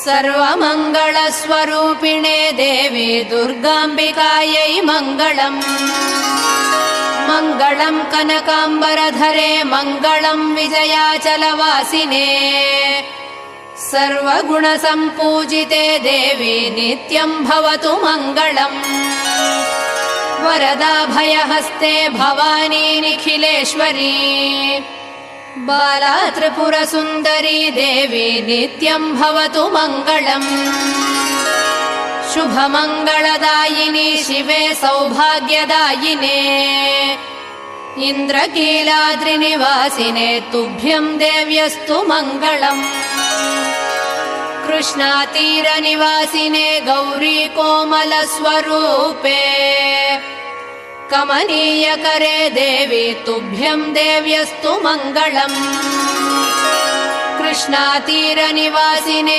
सर्वमङ्गलस्वरूपिणे देवी दुर्गाम्बिकायै मङ्गलम्। मङ्गलम् कनकाम्बरधरे मङ्गलम् विजयाचलवासिने। सर्वगुणसम्पूजिते देवी नित्यम् भवतु मङ्गलम्। वरदाभयहस्ते भवानी निखिलेश्वरी। बाला त्रिपुरसुन्दरी देवी नित्यम् भवतु मङ्गलम्। शुभमङ्गलदायिनी शिवे सौभाग्यदायिने। इन्द्रकीलाद्रिनिवासिने तुभ्यम् देव्यस्तु मङ्गलम्। कृष्णातीरनिवासिने गौरी कोमलस्वरूपे। कमनीयकरे देवी तुभ्यम् देव्यस्तु मङ्गलम्। कृष्णातीरनिवासिने